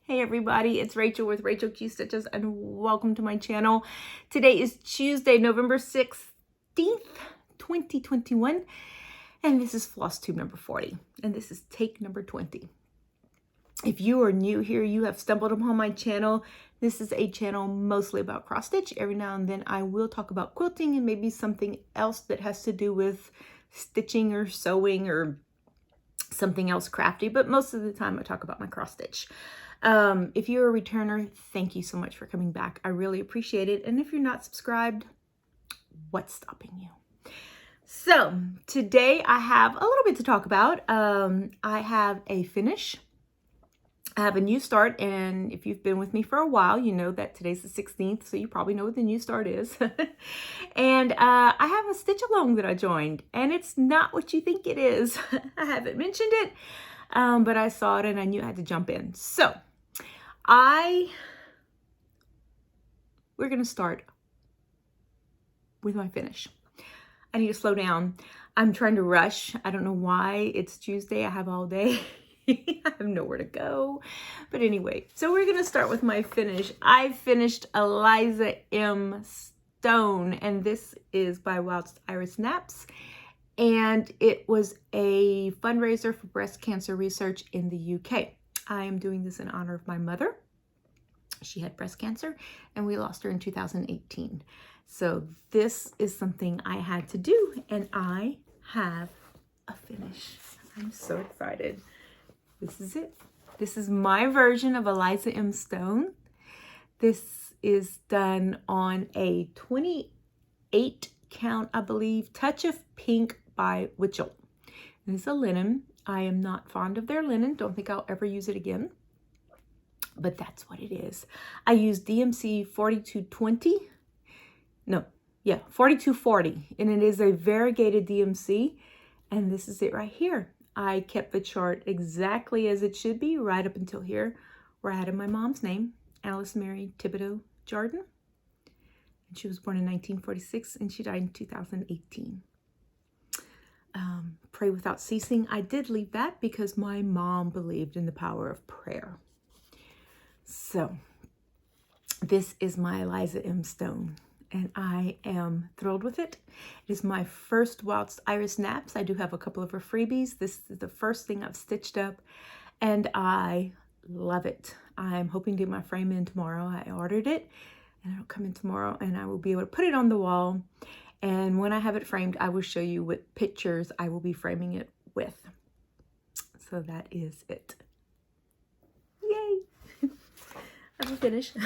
Hey everybody, it's Rachel with Rachel Q Stitches and welcome to my channel. Today is Tuesday, November 16th, 2021, and this is FlossTube number 40, and this is take number 20. If you are new here, you have stumbled upon my channel. This is a channel mostly about cross stitch. Every now and then I will talk about quilting and maybe something else that has to do with stitching or sewing or something else crafty, but most of the time I talk about my cross stitch. If you're a returner, thank you so much for coming back. I really appreciate it. And if you're not subscribed, what's stopping you? So today I have a little bit to talk about. I have a finish. I have a new start, and if you've been with me for a while, you know that today's the 16th, so you probably know what the new start is. And I have a stitch along that I joined, and it's not what you think it is. I haven't mentioned it, but I saw it and I knew I had to jump in. So we're gonna start with my finish. I need to slow down. I'm trying to rush. I don't know why. It's Tuesday. I have all day. I have nowhere to go. But anyway, so we're going to start with my finish. I finished Eliza M. Stone, and this is by Whilst Iris Naps. And it was a fundraiser for breast cancer research in the UK. I am doing this in honor of my mother. She had breast cancer, and we lost her in 2018. So this is something I had to do, and I have a finish. I'm so excited. This is it. This is my version of Eliza M. Stone. This is done on a 28 count, I believe, Touch of Pink by Witchell. This is a linen. I am not fond of their linen. Don't think I'll ever use it again. But that's what it is. I use DMC 4220. No, yeah, 4240. And it is a variegated DMC. And this is it right here. I kept the chart exactly as it should be right up until here, where I added my mom's name, Alice Mary Thibodeau Jardin. And she was born in 1946 and she died in 2018. Pray without ceasing. I did leave that because my mom believed in the power of prayer. So this is my Eliza M. Stone, and I am thrilled with it. It is my first Whilst Iris Naps. I do have a couple of her freebies. This is the first thing I've stitched up, and I love it. I'm hoping to get my frame in tomorrow. I ordered it, and it'll come in tomorrow, and I will be able to put it on the wall. And when I have it framed, I will show you what pictures I will be framing it with. So that is it. Yay! I'm finished.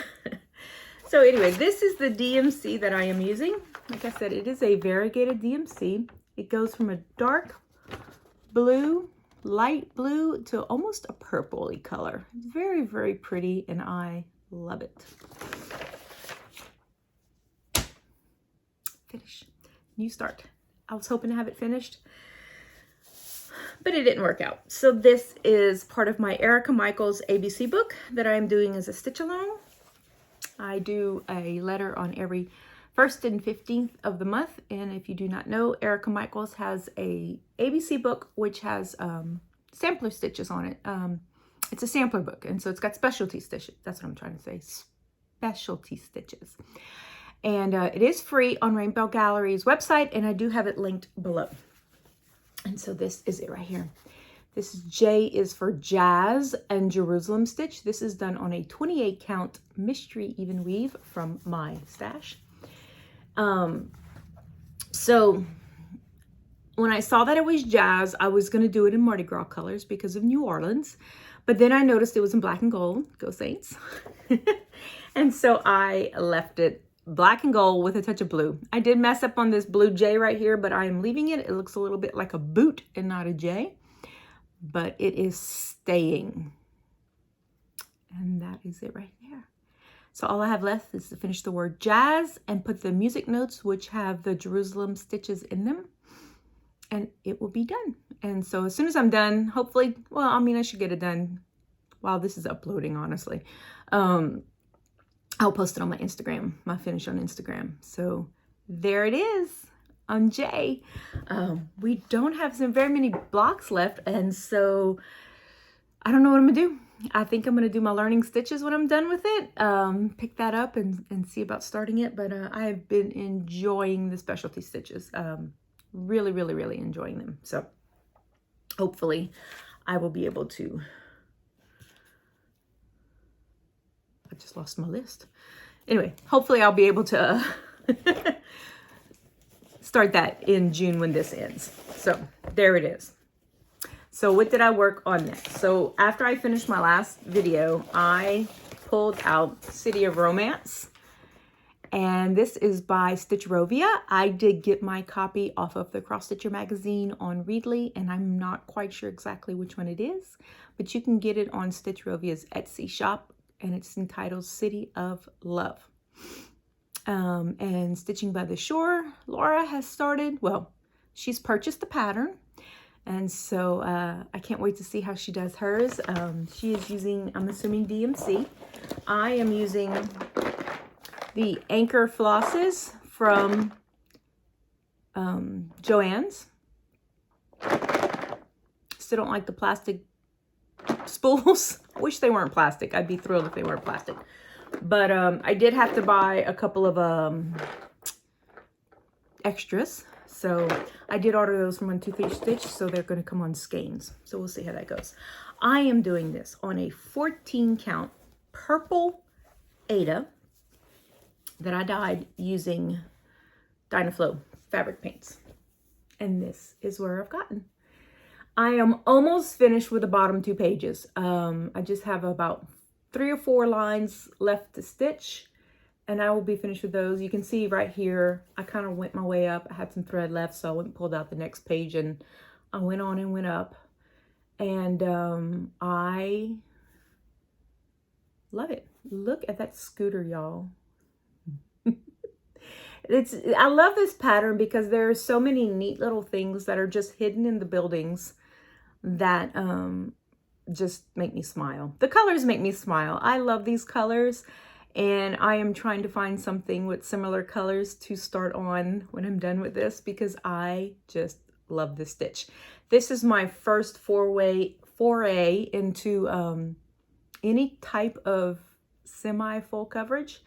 So anyway, this is the DMC that I am using. Like I said, it is a variegated DMC. It goes from a dark blue, light blue, to almost a purpley color. It's very, very pretty, and I love it. Finish. New start. I was hoping to have it finished, but it didn't work out. So this is part of my Erica Michaels ABC book that I'm doing as a stitch along. I do a letter on every 1st and 15th of the month. And if you do not know, Erica Michaels has a ABC book, which has sampler stitches on it. It's a sampler book. And so it's got specialty stitches. That's what I'm trying to say. Specialty stitches. And it is free on Rainbow Gallery's website. And I do have it linked below. And so this is it right here. This J is for Jazz and Jerusalem stitch. This is done on a 28 count mystery even weave from my stash. So when I saw that it was Jazz, I was going to do it in Mardi Gras colors because of New Orleans. But then I noticed it was in black and gold. Go Saints. And so I left it black and gold with a touch of blue. I did mess up on this blue J right here, but I am leaving it. It looks a little bit like a boot and not a J. But it is staying. And that is it right there. So all I have left is to finish the word jazz and put the music notes, which have the Jerusalem stitches in them. And it will be done. And so as soon as I'm done, hopefully, well, I mean, I should get it done while this is uploading, honestly. I'll post it on my Instagram, my finish on Instagram. So there it is. On J. We don't have very many blocks left, and so I don't know what I'm gonna do. I think I'm gonna do my learning stitches when I'm done with it. Pick that up and see about starting it. But I've been enjoying the specialty stitches. Really, really, really enjoying them. So hopefully I will be able to. I just lost my list. Anyway, hopefully I'll be able to start that in June when this ends. So there it is. So what did I work on next? So after I finished my last video, I pulled out City of Romance. And this is by Stitcherovia. I did get my copy off of the Cross Stitcher magazine on Readly, and I'm not quite sure exactly which one it is, but you can get it on Stitcherovia's Etsy shop, and it's entitled City of Love. And Stitching by the Shore, Laura has started, well, she's purchased the pattern. And so I can't wait to see how she does hers. She is using, I'm assuming, DMC. I am using the Anchor flosses from Joann's. Still don't like the plastic spools. I wish they weren't plastic. I'd be thrilled if they weren't plastic. But I did have to buy a couple of extras. So I did order those from 123 Stitch, so they're going to come on skeins. So we'll see how that goes. I am doing this on a 14 count purple Aida that I dyed using Dynaflow fabric paints. And this is where I've gotten. I am almost finished with the bottom 2 pages. I just have about 3 or 4 lines left to stitch, and I will be finished with those. You can see right here, I kind of went my way up. I had some thread left, so I went and pulled out the next page, and I went on and went up. And I love it. Look at that scooter, y'all. I love this pattern because there are so many neat little things that are just hidden in the buildings that just make me smile. The colors make me smile. I love these colors, and I am trying to find something with similar colors to start on when I'm done with this because I just love this stitch. This is my first foray into any type of semi-full coverage.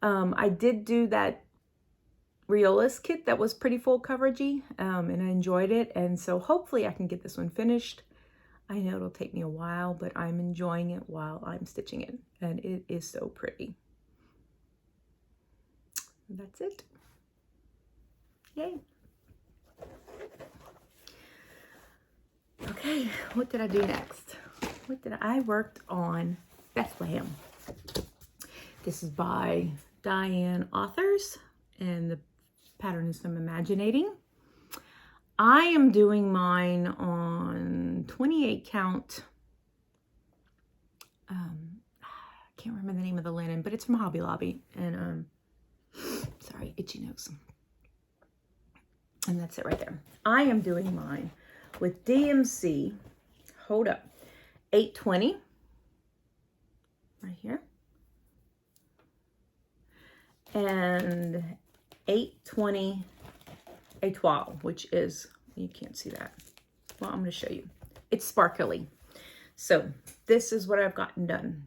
I did do that Riolis kit that was pretty full coveragey, and I enjoyed it, and so hopefully I can get this one finished. I know it'll take me a while, but I'm enjoying it while I'm stitching it, and it is so pretty. That's it. Yay. Okay, what did I do next? I worked on Bethlehem. This is by Diane Authors, and the pattern is from Imaginating. I am doing mine on 28 count. I can't remember the name of the linen, but it's from Hobby Lobby. And sorry, itchy nose. And that's it right there. I am doing mine with DMC. Hold up, 820 right here, and 820 Etoile, which is, you can't see that. Well, I'm going to show you. It's sparkly. So this is what I've gotten done.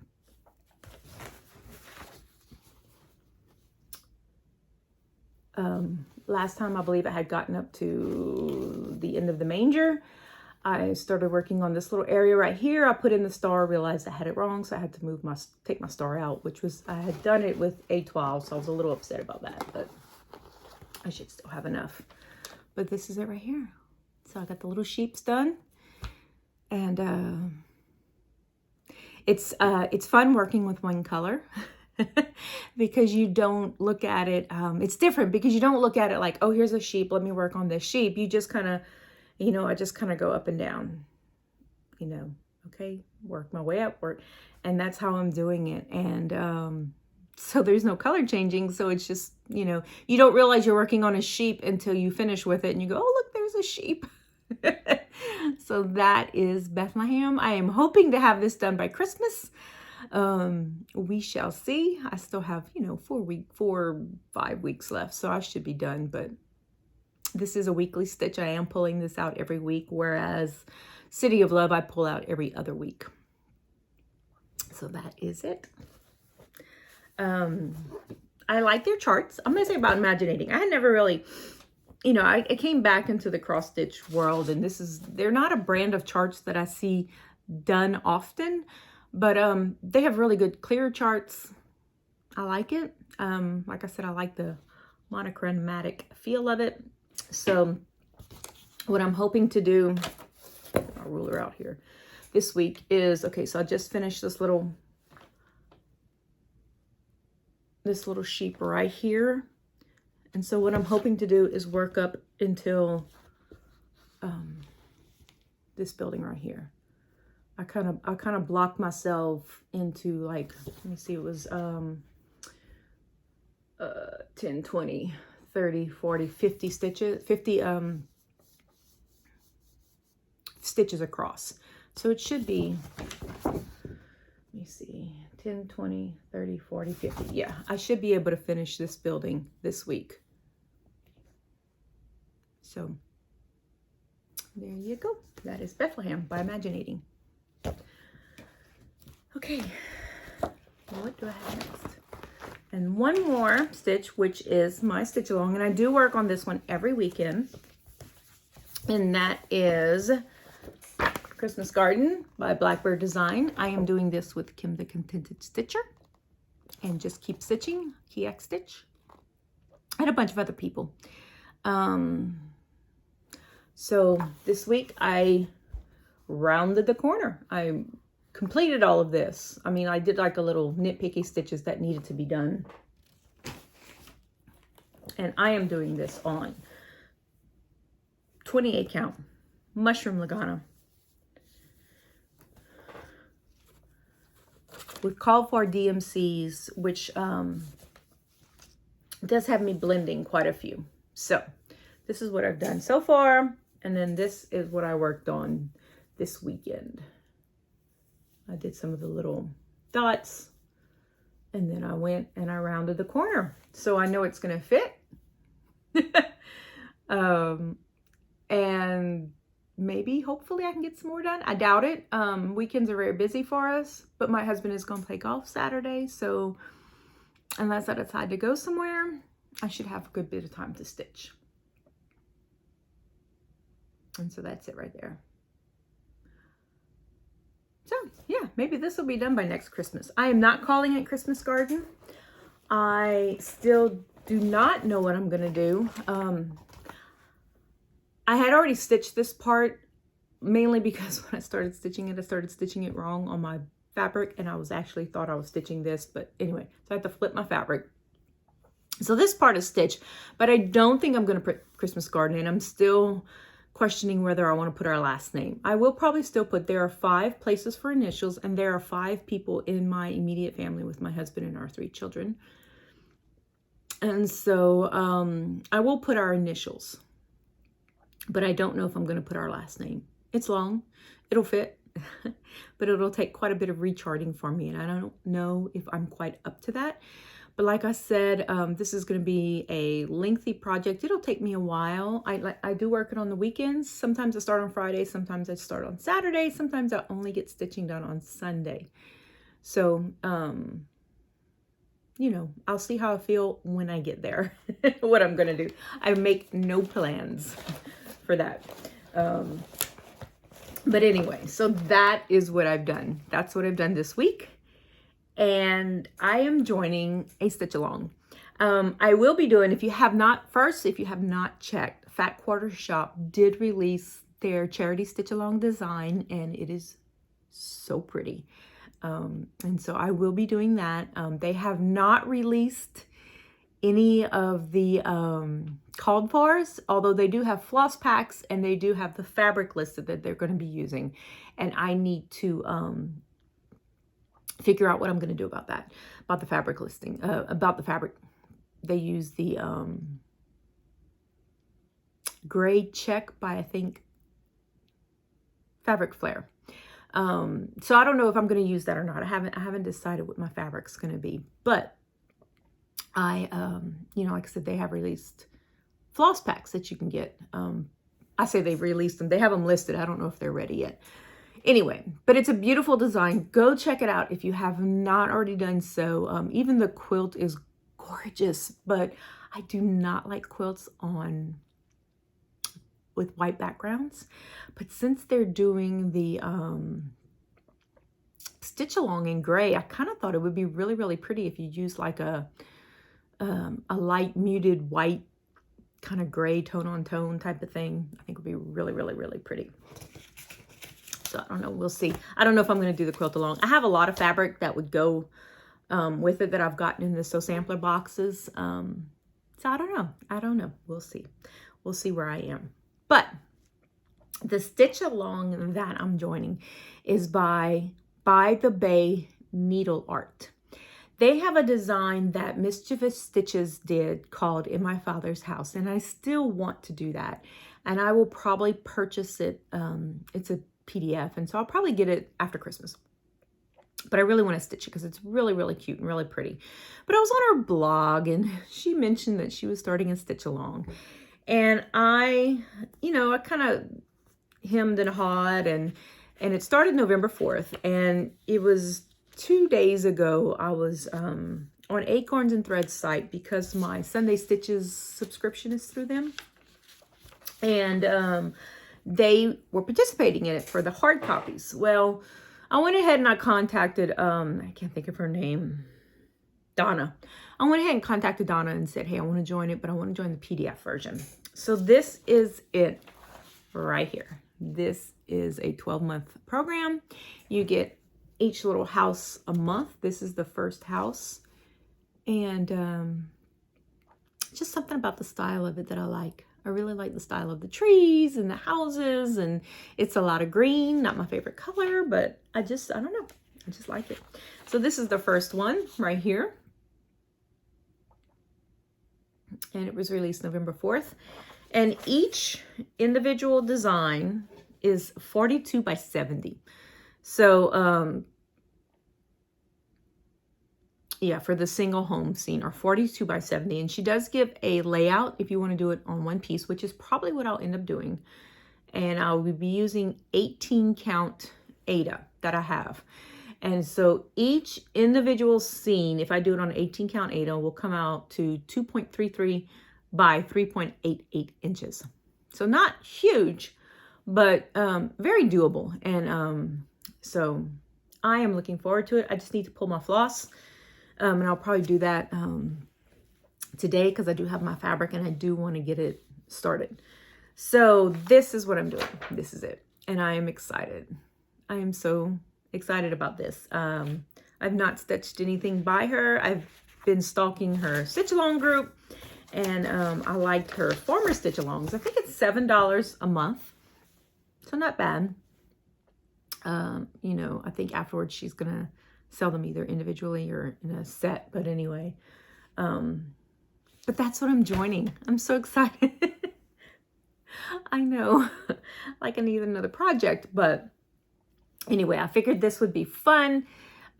Last time I believe I had gotten up to the end of the manger. I started working on this little area right here. I put in the star, realized I had it wrong, so I had to take my star out, which was, I had done it with Etoile, so I was a little upset about that, but I should still have enough. But this is it right here. So I got the little sheeps done, and it's fun working with one color. Because you don't look at it, it's different because you don't look at it like, oh, here's a sheep, let me work on this sheep. You just kind of, you know, I just kind of go up and down, you know, okay, work my way up, and that's how I'm doing it. And so there's no color changing, so it's just, you know, you don't realize you're working on a sheep until you finish with it and you go, oh, look, there's a sheep. So that is Bethlehem. I am hoping to have this done by Christmas. We shall see. I still have, you know, 5 weeks left, so I should be done, but this is a weekly stitch. I am pulling this out every week, whereas City of Love I pull out every other week. So that is it. I like their charts. I'm going to say about imaginating. I had never really, you know, I came back into the cross stitch world, and they're not a brand of charts that I see done often, but they have really good clear charts. I like it. Like I said, I like the monochromatic feel of it. So what I'm hoping to do, get my ruler out here this week is, okay, so I just finished this little sheep right here. And so what I'm hoping to do is work up until this building right here. I kind of blocked myself into, like, let me see, it was 10, 20, 30, 40, 50 stitches, 50 stitches across. So it should be, let me see, 10, 20, 30, 40, 50. Yeah, I should be able to finish this building this week. So there you go. That is Bethlehem by Imaginating. Okay, what do I have next? And one more stitch, which is my stitch along, and I do work on this one every weekend, and that is Christmas Garden by Blackbeard Design. I am doing this with Kim the Contented Stitcher, and just keep stitching, key X stitch, and a bunch of other people. So this week I rounded the corner. I completed all of this. I mean, I did like a little nitpicky stitches that needed to be done. And I am doing this on 28 count mushroom Lagana with called for DMCs, which does have me blending quite a few. So this is what I've done so far. And then this is what I worked on this weekend. I did some of the little dots, and then I went and I rounded the corner. So I know it's going to fit. And maybe, hopefully I can get some more done. I doubt it. Weekends are very busy for us, but my husband is going to play golf Saturday. So unless I decide to go somewhere, I should have a good bit of time to stitch. And so that's it right there. So yeah, maybe this will be done by next Christmas. I am not calling it Christmas Garden. I still do not know what I'm gonna do. I had already stitched this part mainly because when I started stitching it wrong on my fabric, and I was actually thought I was stitching this, but anyway, so I had to flip my fabric. So this part is stitched, but I don't think I'm gonna put Christmas Garden in. I'm still questioning whether I want to put our last name. I will probably still put, there are 5 places for initials, and there are 5 people in my immediate family with my husband and our 3 children. And so I will put our initials, but I don't know if I'm going to put our last name. It's long, it'll fit, but it'll take quite a bit of recharting for me, and I don't know if I'm quite up to that. But like I said, this is going to be a lengthy project. It'll take me a while. I do work it on the weekends. Sometimes I start on Friday. Sometimes I start on Saturday. Sometimes I only get stitching done on Sunday. So, you know, I'll see how I feel when I get there, what I'm going to do. I make no plans for that. But anyway, so that is what I've done. That's what I've done this week. And I am joining a stitch along. I will be doing, if you have not checked, Fat Quarter Shop did release their charity stitch along design, and it is so pretty. And so I will be doing that. They have not released any of the called fors, although they do have floss packs and they do have the fabric listed that they're going to be using. And I need to figure out what I'm going to do about that, about the fabric listing, about the fabric. They use the gray check by, I think, Fabric Flare. So I don't know if I'm going to use that or not. I haven't decided what my fabric's going to be, but I, you know, like I said, they have released floss packs that you can get. I say they've released them. They have them listed. I don't know if they're ready yet. Anyway, but it's a beautiful design. Go check it out if you have not already done so. Even the quilt is gorgeous, but I do not like quilts with white backgrounds. But since they're doing the stitch along in gray, I kind of thought it would be really, really pretty if you use like a light muted white kind of gray tone on tone type of thing. I think it would be really, really, really pretty. So I don't know, we'll see. I don't know if I'm going to do the quilt along. I have a lot of fabric that would go with it that I've gotten in the Sew Sampler boxes. So I don't know. We'll see. We'll see where I am. But the stitch along that I'm joining is by the Bay Needle Art. They have a design that Mischievous Stitches did called In My Father's House, and I still want to do that. And I will probably purchase it. It's a PDF, and so I'll probably get it after Christmas. But I really want to stitch it because it's really, really cute and really pretty. But I was on her blog, and she mentioned that she was starting a stitch along. And I kind of hemmed and hawed, and it started November 4th, and it was 2 days ago. I was on Acorns and Threads site because my Sunday Stitches subscription is through them. And they were participating in it for the hard copies. Well, I went ahead and I contacted, I can't think of her name, Donna. I went ahead and contacted Donna and said, hey, I want to join it, but I want to join the PDF version. So this is it right here. This is a 12-month program. You get each little house a month. This is the first house. And just something about the style of it that I like. I really like the style of the trees and the houses, and it's a lot of green, not my favorite color, but I don't know. I just like it. So this is the first one right here. And it was released November 4th. And each individual design is 42 by 70. So, yeah, for the single home scene, or 42 by 70. And she does give a layout if you want to do it on one piece, which is probably what I'll end up doing. And I will be using 18 count Aida that I have. And so each individual scene, if I do it on 18 count Aida, will come out to 2.33 by 3.88 inches. So not huge, but very doable. And so I am looking forward to it. I just need to pull my floss. And I'll probably do that today because I do have my fabric and I do want to get it started. So this is what I'm doing. This is it. And I am excited. I am so excited about this. I've not stitched anything by her. I've been stalking her stitch along group, and I liked her former stitch alongs. I think it's $7 a month. So not bad. I think afterwards she's going to sell them either individually or in a set. But anyway, but that's what I'm joining. I'm so excited. I know, like I need another project, but anyway, I figured this would be fun.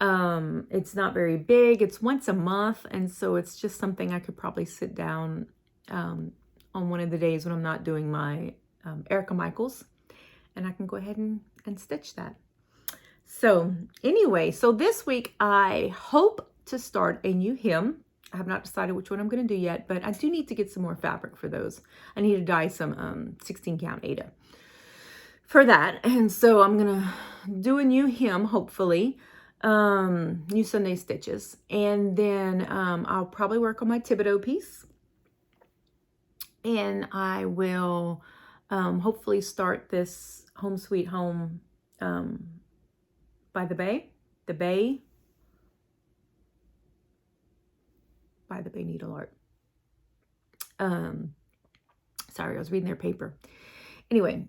It's not very big. It's once a month. And so it's just something I could probably sit down on one of the days when I'm not doing my Erica Michaels, and I can go ahead and stitch that. So anyway, so this week I hope to start a new hem. I have not decided which one I'm going to do yet, but I do need to get some more fabric for those. I need to dye some 16 count Aida for that. And so I'm going to do a new hem, hopefully, new Sunday stitches. And then I'll probably work on my Thibodeau piece. And I will hopefully start this Home Sweet Home by the Bay Needle Art. Sorry, I was reading their paper. Anyway,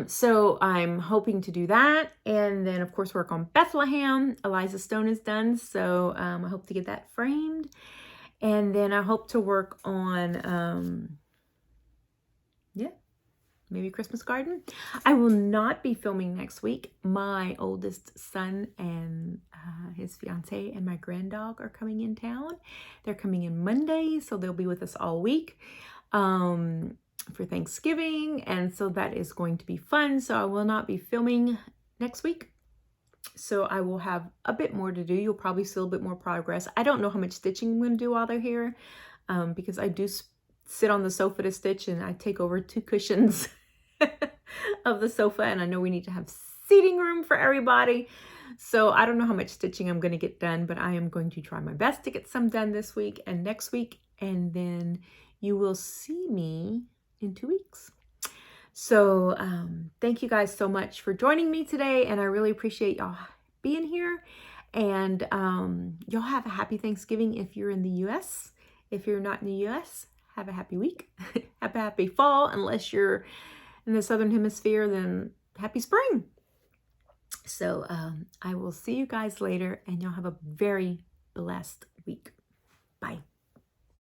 so I'm hoping to do that, and then of course work on Bethlehem. Eliza Stone is done, so I hope to get that framed, and then I hope to work on maybe Christmas garden. I will not be filming next week. My oldest son and his fiance and my granddog are coming in town. They're coming in Monday, so they'll be with us all week for Thanksgiving. And so that is going to be fun. So I will not be filming next week. So I will have a bit more to do. You'll probably see a little bit more progress. I don't know how much stitching I'm going to do while they're here, because I do sit on the sofa to stitch, and I take over 2 cushions of the sofa, and I know we need to have seating room for everybody. So I don't know how much stitching I'm going to get done, but I am going to try my best to get some done this week and next week, and then you will see me in 2 weeks. So thank you guys so much for joining me today, and I really appreciate y'all being here. And y'all have a happy Thanksgiving if you're in the U.S. If you're not in the U.S., have a happy week. Have a happy fall. Unless you're in the Southern Hemisphere, then happy spring. So I will see you guys later, and y'all have a very blessed week. Bye.